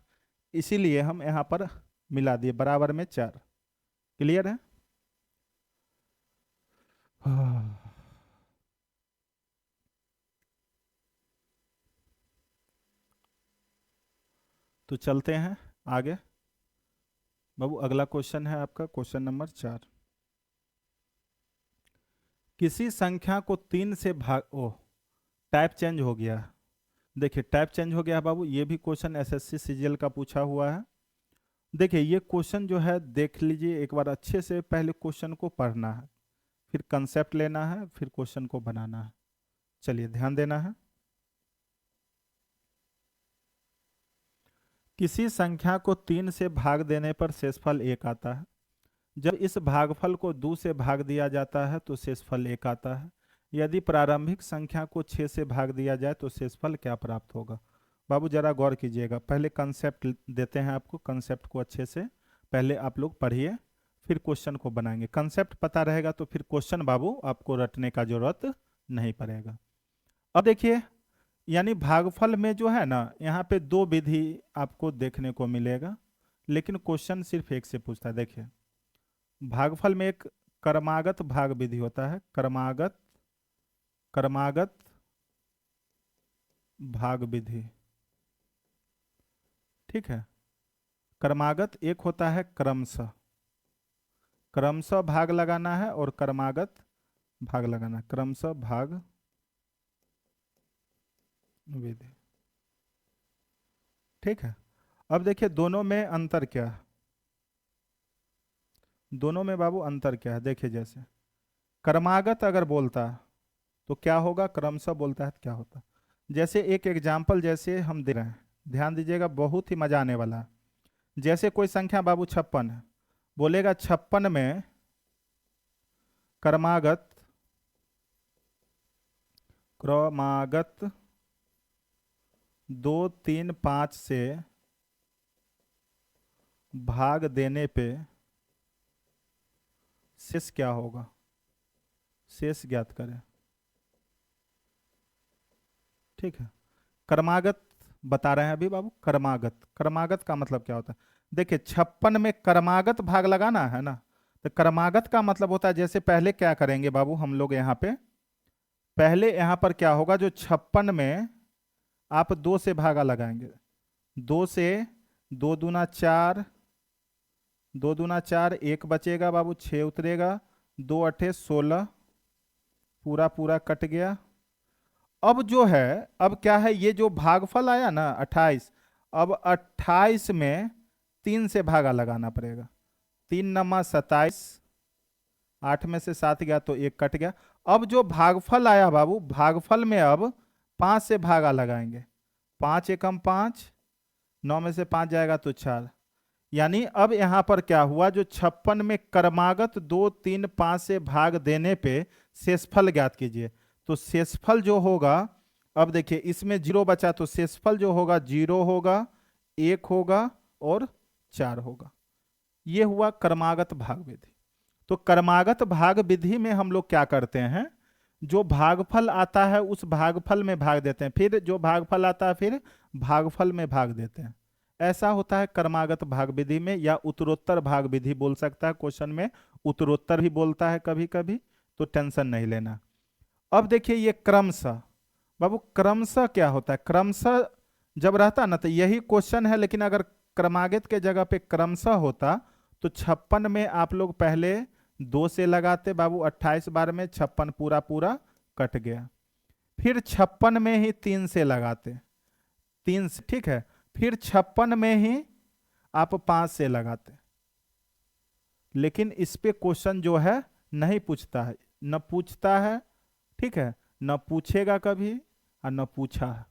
इसीलिए हम यहाँ पर मिला दिए बराबर में 4। क्लियर है? तो चलते हैं आगे बाबू। अगला क्वेश्चन है आपका क्वेश्चन नंबर 4। किसी संख्या को 3 से भाग, ओ टाइप चेंज हो गया। देखिए टाइप चेंज हो गया बाबू, ये भी क्वेश्चन एसएससी सीजीएल का पूछा हुआ है। देखिए ये क्वेश्चन जो है देख लीजिए एक बार अच्छे से, पहले क्वेश्चन को पढ़ना है, फिर कंसेप्ट लेना है, फिर क्वेश्चन को बनाना है। चलिए ध्यान देना है। किसी संख्या को 3 से भाग देने पर शेषफल 1 आता है। जब इस भागफल को 2 से भाग दिया जाता है तो शेषफल 1 आता है। यदि प्रारंभिक संख्या को 6 से भाग दिया जाए तो शेषफल क्या प्राप्त होगा? बाबू जरा गौर कीजिएगा, पहले कंसेप्ट देते हैं आपको, कंसेप्ट को अच्छे से पहले आप लोग पढ़िए, फिर क्वेश्चन को बनाएंगे। कंसेप्ट पता रहेगा तो फिर क्वेश्चन बाबू आपको रटने का जरूरत नहीं पड़ेगा। अब देखिए, यानी भागफल में जो है ना, यहाँ पे 2 विधि आपको देखने को मिलेगा, लेकिन क्वेश्चन सिर्फ एक से पूछता है। देखिए भागफल में एक क्रमागत भाग विधि होता है, क्रमागत भाग विधि, ठीक है। क्रमागत एक होता है क्रमशः, क्रमशः भाग लगाना है, और क्रमागत भाग लगाना, क्रमशः भाग विधि, ठीक है। अब देखिए दोनों में अंतर क्या है, दोनों में बाबू अंतर क्या है। देखिए जैसे क्रमागत अगर बोलता तो क्या होगा, क्रमशः बोलता है तो क्या होता। जैसे एक एग्जाम्पल जैसे हम दे रहे हैं, ध्यान दीजिएगा, बहुत ही मजा आने वाला है। जैसे कोई संख्या बाबू 56 है, बोलेगा 56 में क्रमागत 2, 3, 5 से भाग देने पे शेष क्या होगा, शेष ज्ञात करें, ठीक है। क्रमागत बता रहे हैं अभी बाबू, क्रमागत, क्रमागत का मतलब क्या होता है। देखिए 56 में क्रमागत भाग लगाना है ना, तो क्रमागत का मतलब होता है, जैसे पहले क्या करेंगे बाबू हम लोग यहाँ पे, पहले यहाँ पर क्या होगा, जो 56 में आप 2 से भागा लगाएंगे, 2 से 2 दूना 4, 2 दूना 4, 1 बचेगा बाबू, 6 उतरेगा, 2 अठे 16, पूरा पूरा कट गया। अब जो है, अब क्या है, ये जो भागफल आया ना 28, अब 28 में 3 से भागा लगाना पड़ेगा, 3 नमा 27, 8 में से 7 गया तो 1 कट गया। अब जो भागफल आया बाबू, भागफल में अब 5 से भागा लगाएंगे, 5 एकम 5, 9 में से 5 जाएगा तो 4। यानी अब यहां पर क्या हुआ, जो 56 में क्रमागत 2, 3, 5 से भाग देने पे शेषफल ज्ञात कीजिए, तो शेषफल जो होगा, अब देखिए इसमें 0 बचा तो शेषफल जो होगा 0 होगा, 1 होगा और 4 होगा। ये हुआ क्रमागत भाग विधि। तो क्रमागत भाग विधि में हम लोग क्या करते हैं, जो भागफल आता है उस भागफल में भाग देते हैं, फिर जो भागफल आता है फिर भागफल में भाग देते हैं। ऐसा होता है क्रमागत भाग विधि में, या उत्तरोत्तर भाग विधि बोल सकता है, क्वेश्चन में उत्तरोत्तर भी बोलता है कभी कभी, तो टेंशन नहीं लेना। अब देखिए ये क्रमशः, बाबू क्रमशः क्या होता है, क्रमशः जब रहता ना तो यही क्वेश्चन है, लेकिन अगर क्रमागत के जगह पे क्रमशः होता तो 56 में आप लोग पहले 2 से लगाते बाबू, 28 बार में 56 पूरा पूरा कट गया, फिर 56 में ही 3 से लगाते, 3 से, ठीक है, फिर 56 में ही आप 5 से लगाते। लेकिन इस पे क्वेश्चन जो है नहीं पूछता है, न पूछता है, ठीक है, न पूछेगा कभी और न पूछा है।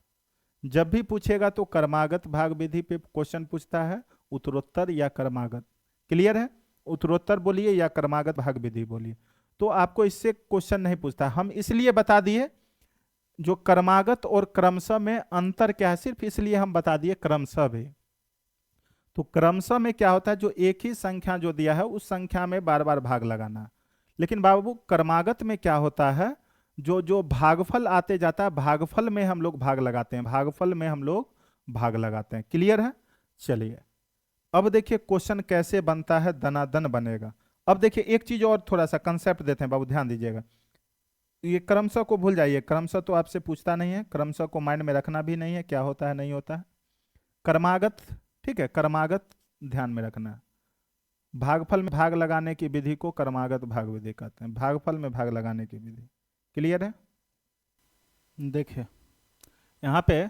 जब भी पूछेगा तो क्रमागत भाग विधि पे क्वेश्चन पूछता है, उत्तरोत्तर या क्रमागत। क्लियर है? उत्तरोत्तर बोलिए या क्रमागत भाग विधि बोलिए। तो आपको इससे क्वेश्चन नहीं पूछता। हम इसलिए बता दिए जो कर्मागत और क्रमशः में अंतर क्या है, सिर्फ इसलिए हम बता दिए क्रमशः भी। तो क्रमशः में क्या होता है, जो एक ही संख्या जो दिया है उस संख्या में बार बार भाग लगाना। लेकिन बाबू कर्मागत में क्या होता है, जो जो भागफल आते जाता है भागफल में हम लोग भाग लगाते हैं, भागफल में हम लोग भाग लगाते हैं। क्लियर है? चलिए अब देखिए क्वेश्चन कैसे बनता है, दनादन बनेगा। अब देखिए एक चीज और थोड़ा सा कंसेप्ट देते हैं बाबू, ध्यान दीजिएगा। ये क्रमशः को भूल जाइए, क्रमशः तो आपसे पूछता नहीं है, क्रमशः को माइंड में रखना भी नहीं है, क्या होता है नहीं होता है। कर्मागत, ठीक है, कर्मागत ध्यान में रखना है। भागफल में भाग लगाने की विधि को कर्मागत भाग विधि कहते हैं, भागफल में भाग लगाने की विधि। क्लियर है? देखिए यहाँ पे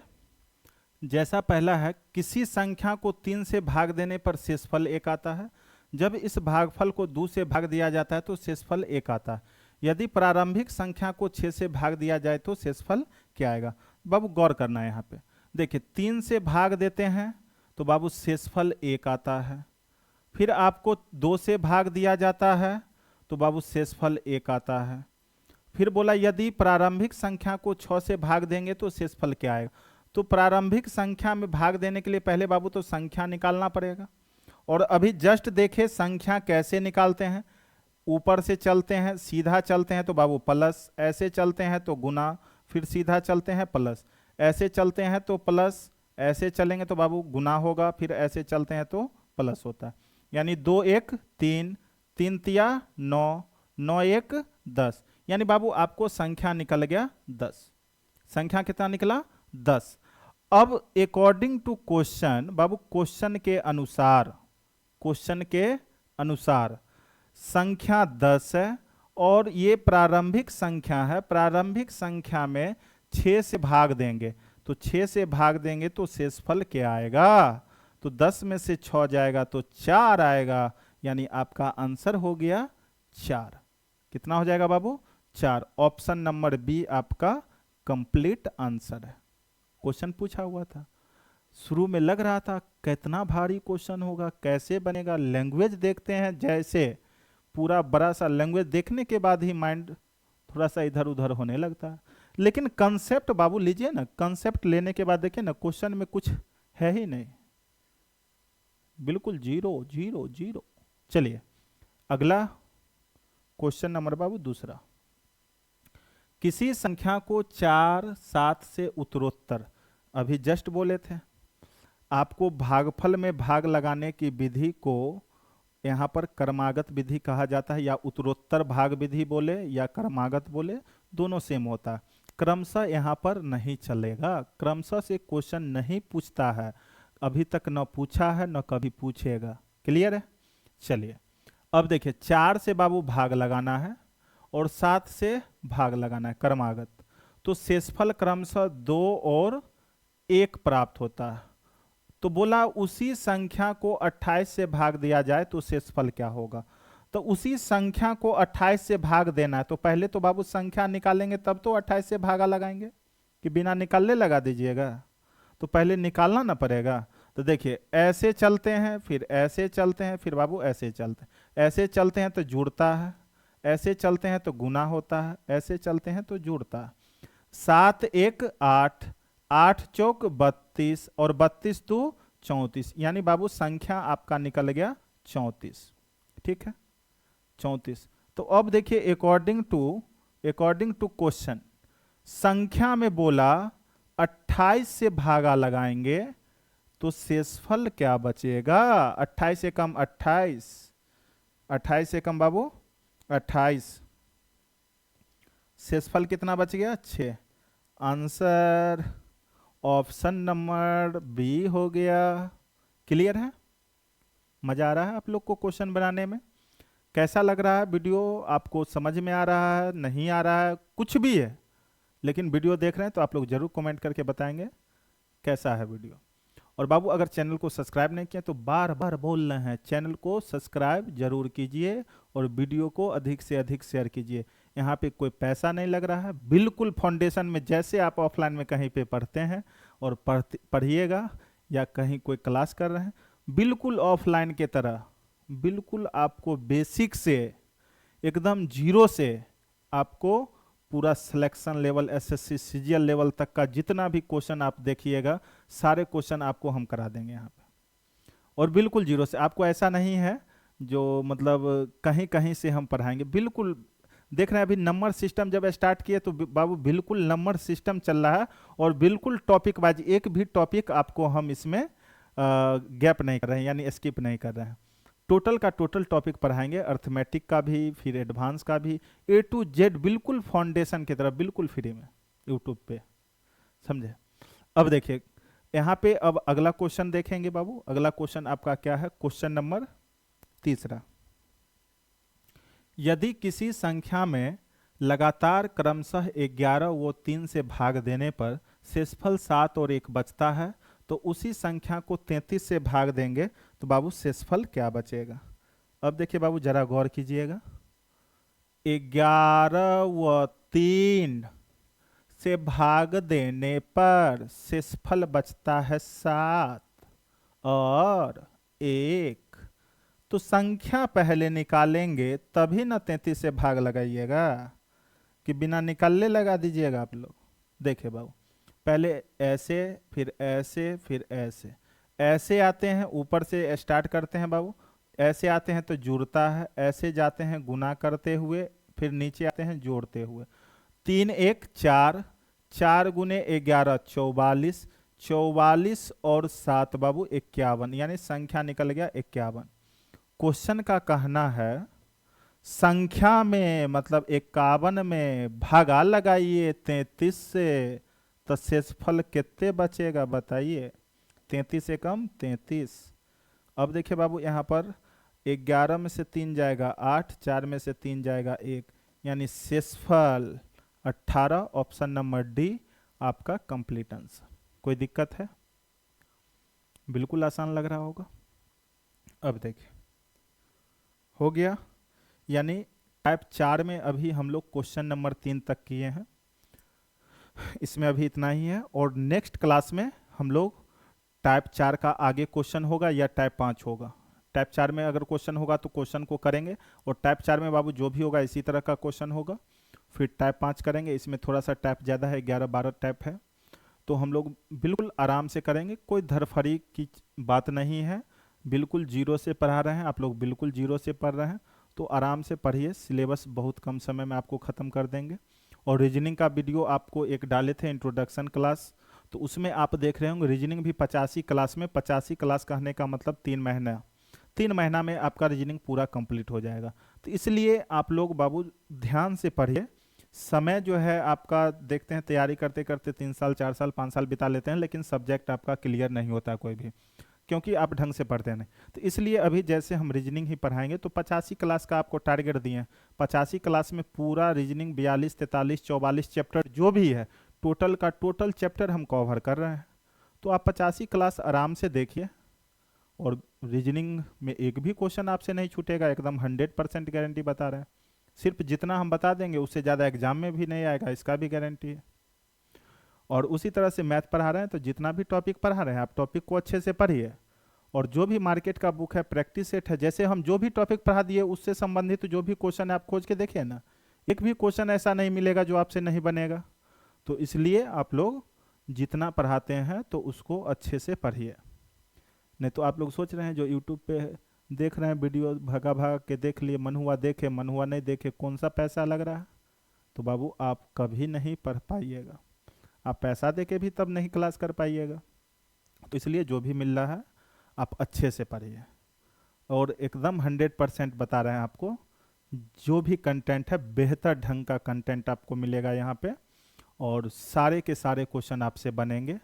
जैसा पहला है, किसी संख्या को 3 से भाग देने पर शेषफल 1 आता है। जब इस भागफल को 2 से भाग दिया जाता है तो शेषफल 1 आता है। यदि प्रारंभिक संख्या को 6 से भाग दिया जाए तो शेषफल क्या आएगा? बाबू गौर करना है यहाँ पे। देखिए 3 से भाग देते हैं तो बाबू शेषफल 1 आता है। फिर आपको 2 से भाग दिया जाता है तो बाबू शेषफल 1 आता है। फिर बोला यदि प्रारंभिक संख्या को 6 से भाग देंगे तो शेषफल क्या आएगा? तो प्रारंभिक संख्या में भाग देने के लिए पहले बाबू तो संख्या निकालना पड़ेगा। और अभी जस्ट देखे संख्या कैसे निकालते हैं, ऊपर से चलते हैं, सीधा चलते हैं तो बाबू प्लस, ऐसे चलते हैं तो गुना, फिर सीधा चलते हैं प्लस, ऐसे चलते हैं तो प्लस, ऐसे चलेंगे तो बाबू गुना होगा, फिर ऐसे चलते हैं तो प्लस होता है। यानी 2 1 3, 3 तिया 9, 9 1 10, यानी बाबू आपको संख्या निकल गया 10। संख्या कितना निकला? 10। अब अकॉर्डिंग टू क्वेश्चन बाबू, क्वेश्चन के अनुसार, क्वेश्चन के अनुसार संख्या 10 है और ये प्रारंभिक संख्या है। प्रारंभिक संख्या में 6 से भाग देंगे तो 6 से भाग देंगे तो शेषफल क्या आएगा? तो 10 में से 6 जाएगा तो 4 आएगा, यानी आपका आंसर हो गया 4। कितना हो जाएगा बाबू? 4। ऑप्शन नंबर बी आपका कंप्लीट आंसर है। क्वेश्चन पूछा हुआ था, शुरू में लग रहा था कितना भारी क्वेश्चन होगा, कैसे बनेगा। लैंग्वेज देखते हैं, जैसे पूरा बड़ा सा लैंग्वेज देखने के बाद ही माइंड थोड़ा सा इधर उधर होने लगता है। लेकिन कंसेप्ट बाबू लीजिए ना, कंसेप्ट लेने के बाद देखिए ना क्वेश्चन में कुछ है ही नहीं, बिल्कुल जीरो जीरो जीरो। चलिए अगला क्वेश्चन नंबर बाबू दूसरा। किसी संख्या को 4 7 से उत्तरोत्तर, अभी जस्ट बोले थे आपको भागफल में भाग लगाने की विधि को यहाँ पर कर्मागत विधि कहा जाता है, या उत्तरोत्तर भाग विधि बोले या कर्मागत बोले, दोनों सेम होता है। क्रमशः यहाँ पर नहीं चलेगा, क्रमशः से क्वेश्चन नहीं पूछता है, अभी तक न पूछा है न कभी पूछेगा। क्लियर है? चलिए अब देखिए 4 से बाबू भाग लगाना है और 7 से भाग लगाना है कर्मागत, तो शेषफल क्रमशः 2 और 1 प्राप्त होता है। तो बोला उसी संख्या को 28 से भाग दिया जाए तो शेषफल क्या होगा? तो उसी संख्या को 28 से भाग देना है, तो पहले तो बाबू संख्या निकालेंगे तब तो 28 से भागा लगाएंगे, कि बिना निकालने लगा दीजिएगा? तो पहले निकालना ना पड़ेगा। तो देखिए ऐसे चलते हैं, फिर ऐसे चलते हैं, फिर बाबू ऐसे चलते हैं, ऐसे चलते हैं तो जुड़ता है, ऐसे चलते हैं तो गुना होता है, ऐसे चलते हैं तो जुड़ता है। 7 1 8, 8 चौक 32 और 32 2 34, यानी बाबू संख्या आपका निकल गया 34। ठीक है 34। तो अब देखिए अकॉर्डिंग टू क्वेश्चन, संख्या में बोला 28 से भागा लगाएंगे तो शेषफल क्या बचेगा? 28 से कम 28, 28 से कम बाबू 28, शेषफल कितना बच गया? 6। आंसर ऑप्शन नंबर बी हो गया। क्लियर है? मजा आ रहा है आप लोग को क्वेश्चन बनाने में? कैसा लग रहा है वीडियो? आपको समझ में आ रहा है, नहीं आ रहा है, कुछ भी है, लेकिन वीडियो देख रहे हैं तो आप लोग जरूर कमेंट करके बताएंगे कैसा है वीडियो। और बाबू अगर चैनल को सब्सक्राइब नहीं किया तो बार बार बोल रहे हैं, चैनल को सब्सक्राइब जरूर कीजिए और वीडियो को अधिक से अधिक शेयर कीजिए। यहाँ पे कोई पैसा नहीं लग रहा है, बिल्कुल फाउंडेशन में जैसे आप ऑफलाइन में कहीं पे पढ़ते हैं और पढ़िएगा, या कहीं कोई क्लास कर रहे हैं, बिल्कुल ऑफलाइन के तरह, बिल्कुल आपको बेसिक से एकदम जीरो से आपको पूरा selection level, SSC CGL level तक का जितना भी क्वेश्चन आप देखिएगा, सारे क्वेश्चन आपको हम करा देंगे यहाँ पे। और बिल्कुल जीरो से, आपको ऐसा नहीं है जो मतलब कहीं कहीं से हम पढ़ाएंगे, बिल्कुल। देख रहे हैं अभी नंबर सिस्टम जब स्टार्ट किए तो बाबू बिल्कुल नंबर सिस्टम चल रहा है, और बिल्कुल टॉपिक वाइज, एक भी टॉपिक आपको हम इसमें गैप नहीं कर रहे हैं, यानी स्किप नहीं कर रहे हैं। टोटल का टोटल टॉपिक पढ़ाएंगे, अर्थमेटिक का भी, फिर एडवांस का भी, ए टू जेड बिल्कुल फाउंडेशन की तरफ, बिल्कुल फ्री में यूट्यूब पे, समझे। अब देखिए यहाँ पे, अब अगला क्वेश्चन देखेंगे बाबू। अगला क्वेश्चन आपका क्या है, क्वेश्चन नंबर 3। यदि किसी संख्या में लगातार क्रमशः 11 व 3 से भाग देने पर शेषफल 7 और 1 बचता है, तो उसी संख्या को 33 से भाग देंगे तो बाबू शेषफल क्या बचेगा। अब देखिए बाबू जरा गौर कीजिएगा, 11 व 3 से भाग देने पर शेषफल बचता है 7 और 1। तो संख्या पहले निकालेंगे तभी ना 33 से भाग लगाइएगा, कि बिना निकालने लगा दीजिएगा आप लोग। देखिए बाबू, पहले ऐसे, फिर ऐसे, फिर ऐसे, ऐसे आते हैं, ऊपर से स्टार्ट करते हैं बाबू, ऐसे आते हैं तो जुड़ता है, ऐसे जाते हैं गुना करते हुए, फिर नीचे आते हैं जोड़ते हुए। 3 1 4, 4 गुने 11 44, 44 और 7 बाबू 51, यानी संख्या निकल गया 51। क्वेश्चन का कहना है संख्या में मतलब 51 में भागा लगाइए 33 से, तो शेषफल कितने बचेगा बताइए। 33 से कम 33। अब देखिए बाबू यहाँ पर 11 में से 3 जाएगा 8, 4 में से 3 जाएगा 1, यानी शेषफल 18। ऑप्शन नंबर डी आपका कंप्लीट आंसर। कोई दिक्कत है? बिल्कुल आसान लग रहा होगा। अब देखिए हो गया, यानी टाइप 4 में अभी हम लोग क्वेश्चन नंबर 3 तक किए हैं, इसमें अभी इतना ही है। और नेक्स्ट क्लास में हम लोग टाइप 4 का आगे क्वेश्चन होगा या टाइप 5 होगा। टाइप 4 में अगर क्वेश्चन होगा तो क्वेश्चन को करेंगे, और टाइप 4 में बाबू जो भी होगा इसी तरह का क्वेश्चन होगा। फिर टाइप 5 करेंगे, इसमें थोड़ा सा टाइप ज़्यादा है, 11-12 टाइप है, तो हम लोग बिल्कुल आराम से करेंगे, कोई धरफड़ी की बात नहीं है। बिल्कुल जीरो से पढ़ा रहे हैं आप लोग, बिल्कुल जीरो से पढ़ रहे हैं, तो आराम से पढ़िए, सिलेबस बहुत कम समय में आपको ख़त्म कर देंगे। और रीजनिंग का वीडियो आपको एक डाले थे इंट्रोडक्शन क्लास, तो उसमें आप देख रहे होंगे रीजनिंग भी 85 क्लास में, 85 क्लास कहने का मतलब 3 महीना, 3 महीना में आपका रीजनिंग पूरा कंप्लीट हो जाएगा। तो इसलिए आप लोग बाबू ध्यान से पढ़िए। समय जो है आपका देखते हैं तैयारी करते करते 3 साल 4 साल 5 साल बिता लेते हैं, लेकिन सब्जेक्ट आपका क्लियर नहीं होता कोई भी, क्योंकि आप ढंग से पढ़ते नहीं। तो इसलिए अभी जैसे हम रीजनिंग ही पढ़ाएंगे, तो 85 क्लास का आपको टारगेट दिए हैं, 85 क्लास में पूरा रीजनिंग 42 43 44 चैप्टर जो भी है, टोटल का टोटल चैप्टर हम कवर कर रहे हैं। तो आप 85 क्लास आराम से देखिए, और रीजनिंग में एक भी क्वेश्चन आपसे नहीं छूटेगा, एकदम 100% गारंटी बता रहे हैं। सिर्फ जितना हम बता देंगे उससे ज़्यादा एग्जाम में भी नहीं आएगा, इसका भी गारंटी है। और उसी तरह से मैथ पढ़ा रहे हैं, तो जितना भी टॉपिक पढ़ा रहे हैं आप टॉपिक को अच्छे से पढ़िए, और जो भी मार्केट का बुक है, प्रैक्टिस सेट है, जैसे हम जो भी टॉपिक पढ़ा दिए उससे संबंधित जो भी क्वेश्चन है आप खोज के देखिए ना, एक भी क्वेश्चन ऐसा नहीं मिलेगा जो आपसे नहीं बनेगा। तो इसलिए आप लोग जितना पढ़ाते हैं तो उसको अच्छे से पढ़िए, नहीं तो आप लोग सोच रहे हैं जो यूट्यूब पे देख रहे हैं वीडियो, भगा भाग के देख लिए, मन हुआ देखे मन हुआ नहीं देखे, कौन सा पैसा लग रहा है। तो बाबू आप कभी नहीं पढ़ पाइएगा, आप पैसा दे के भी तब नहीं क्लास कर पाइएगा। तो इसलिए जो भी मिल रहा है आप अच्छे से पढ़िए, और एकदम 100% बता रहे हैं आपको, जो भी कंटेंट है बेहतर ढंग का कंटेंट आपको मिलेगा यहाँ पे, और सारे के सारे क्वेश्चन आपसे बनेंगे।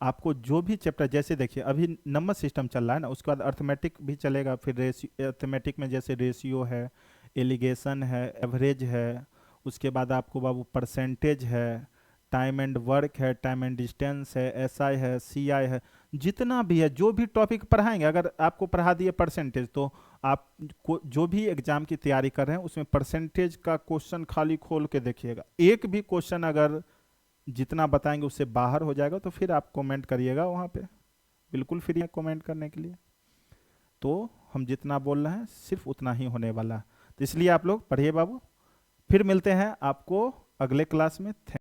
आपको जो भी चैप्टर, जैसे देखिए अभी नंबर सिस्टम चल रहा है ना, उसके बाद अर्थमेटिक भी चलेगा, फिर अर्थमेटिक में जैसे रेशियो है, एलिगेशन है, एवरेज है, उसके बाद आपको बाबू परसेंटेज है, टाइम एंड वर्क है, टाइम एंड डिस्टेंस है, एसआई है, सीआई है, जितना भी है जो भी टॉपिक पढ़ाएंगे, अगर आपको पढ़ा दिए परसेंटेज, तो आप जो भी एग्जाम की तैयारी कर रहे हैं उसमें परसेंटेज का क्वेश्चन खाली खोल के देखिएगा, एक भी क्वेश्चन अगर जितना बताएंगे उससे बाहर हो जाएगा तो फिर आप कमेंट करिएगा, वहाँ पे बिल्कुल फ्री है कमेंट करने के लिए। तो हम जितना बोल रहे हैं सिर्फ उतना ही होने वाला है। तो इसलिए आप लोग पढ़िए बाबू। फिर मिलते हैं आपको अगले क्लास में।